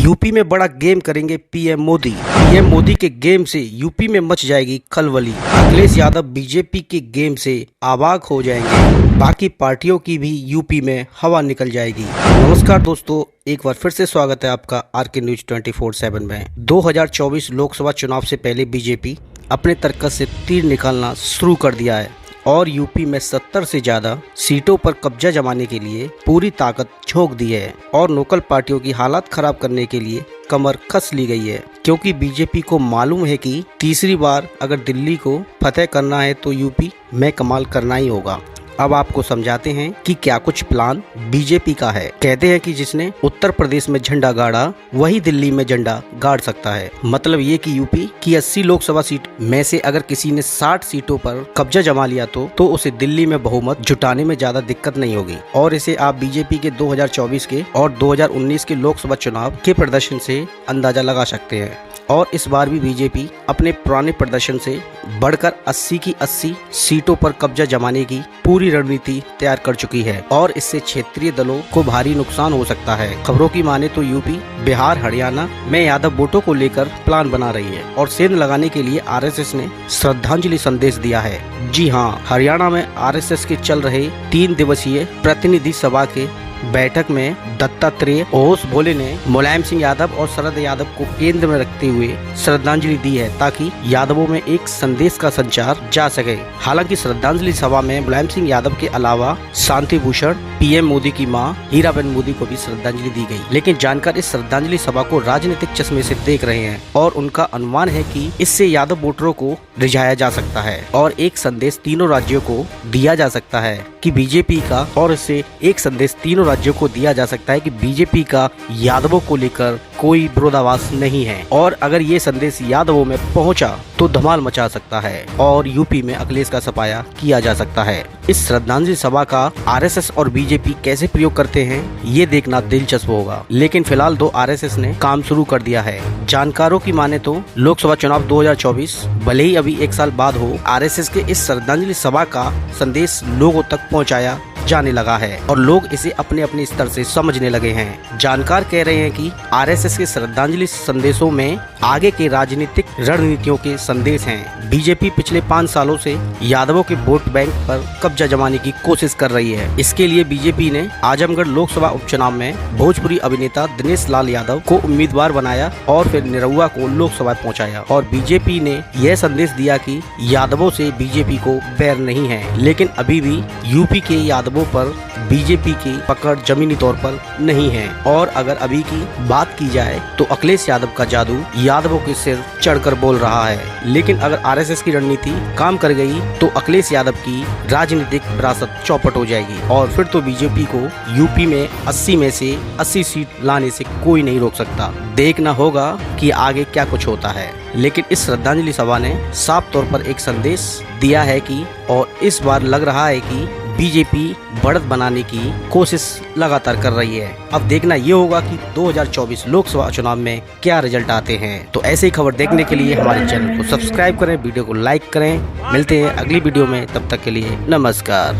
UP में बड़ा game करेंगे पीएम मोदी। पीएम मोदी के गेम से यूपी में मच जाएगी खलबली। अखिलेश यादव बीजेपी के गेम से अवाक हो जाएंगे। बाकी पार्टियों की भी यूपी में हवा निकल जाएगी। नमस्कार दोस्तों, एक बार फिर से स्वागत है आपका आरके न्यूज 24/7 में। 2024 लोकसभा चुनाव से पहले बीजेपी अपने तर्कस से तीर निकालना शुरू कर दिया है और यूपी में 70 से ज्यादा सीटों पर कब्जा जमाने के लिए पूरी ताकत झोंक दी है और लोकल पार्टियों की हालात खराब करने के लिए कमर कस ली गई है, क्योंकि बीजेपी को मालूम है कि तीसरी बार अगर दिल्ली को फतेह करना है तो यूपी में कमाल करना ही होगा। अब आपको समझाते हैं कि क्या कुछ प्लान बीजेपी का है। कहते हैं कि जिसने उत्तर प्रदेश में झंडा गाड़ा वही दिल्ली में झंडा गाड़ सकता है। मतलब ये कि यूपी की 80 लोकसभा सीट में से अगर किसी ने 60 सीटों पर कब्जा जमा लिया तो उसे दिल्ली में बहुमत जुटाने में ज्यादा दिक्कत नहीं होगी। और इसे आप बीजेपी के 2024 के और 2019 के लोकसभा चुनाव के प्रदर्शन से अंदाजा लगा सकते हैं। और इस बार भी बीजेपी अपने पुराने प्रदर्शन से बढ़कर 80 की 80 सीटों पर कब्जा जमाने की पूरी रणनीति तैयार कर चुकी है और इससे क्षेत्रीय दलों को भारी नुकसान हो सकता है। खबरों की माने तो यूपी, बिहार, हरियाणा में यादव वोटों को लेकर प्लान बना रही है और सेंध लगाने के लिए आरएसएस ने श्रद्धांजलि संदेश दिया है। जी हाँ, हरियाणा में आरएसएस के चल रहे 3 दिवसीय प्रतिनिधि सभा के बैठक में दत्तात्रेय ओस भोले ने मुलायम सिंह यादव और शरद यादव को केंद्र में रखते हुए श्रद्धांजलि दी है ताकि यादवों में एक संदेश का संचार जा सके। हालांकि श्रद्धांजलि सभा में मुलायम सिंह यादव के अलावा शांति भूषण, पीएम मोदी की मां हीराबेन मोदी को भी श्रद्धांजलि दी गई। लेकिन जानकार इस श्रद्धांजलि सभा को राजनीतिक चश्मे से देख रहे हैं और उनका अनुमान है कि इससे यादव वोटरों को रिझाया जा सकता है और एक संदेश तीनों राज्यों को दिया जा सकता है कि बीजेपी का, और इससे एक संदेश तीनों राज्यों को दिया जा सकता है कि बीजेपी का यादवों को लेकर कोई विरोधाभास नहीं है। और अगर ये संदेश यादवों में पहुंचा तो धमाल मचा सकता है और यूपी में अखिलेश का सफाया किया जा सकता है। इस श्रद्धांजलि सभा का आरएसएस और बीजेपी कैसे प्रयोग करते हैं ये देखना दिलचस्प होगा। लेकिन फिलहाल तो आरएसएस ने काम शुरू कर दिया है। जानकारों की माने तो लोकसभा चुनाव 2024 भले ही अभी 1 साल बाद हो, आरएसएस के इस श्रद्धांजलि सभा का संदेश लोगों तक पहुंचाया जाने लगा है और लोग इसे अपने अपने स्तर से समझने लगे हैं। जानकार कह रहे हैं कि आरएसएस के श्रद्धांजलि संदेशों में आगे के राजनीतिक रणनीतियों के संदेश हैं। बीजेपी पिछले 5 सालों से यादवों के वोट बैंक पर कब्जा जमाने की कोशिश कर रही है। इसके लिए बीजेपी ने आजमगढ़ लोकसभा उपचुनाव में भोजपुरी अभिनेता दिनेश लाल यादव को उम्मीदवार बनाया और फिर निरहुआ को लोकसभा पहुंचाया। और बीजेपी ने यह संदेश दिया कि यादवों से बीजेपी को बैर नहीं है। लेकिन अभी भी यूपी के यादवों पर बीजेपी की पकड़ जमीनी तौर पर नहीं है। और अगर अभी की बात की जाए तो अखिलेश यादव का जादू यादवों के सिर चढ़कर बोल रहा है। लेकिन अगर आरएसएस की रणनीति काम कर गई तो अखिलेश यादव की राजनीतिक विरासत चौपट हो जाएगी और फिर तो बीजेपी को यूपी में 80 में से 80 सीट लाने से कोई नहीं रोक सकता। देखना होगा कि आगे क्या कुछ होता है। लेकिन इस श्रद्धांजलि सभा ने साफ तौर पर एक संदेश दिया है कि, और इस बार लग रहा है कि बीजेपी बढ़त बनाने की कोशिश लगातार कर रही है। अब देखना ये होगा कि 2024 लोकसभा चुनाव में क्या रिजल्ट आते हैं। तो ऐसे ही खबर देखने के लिए हमारे चैनल को सब्सक्राइब करें, वीडियो को लाइक करें। मिलते हैं अगली वीडियो में, तब तक के लिए नमस्कार।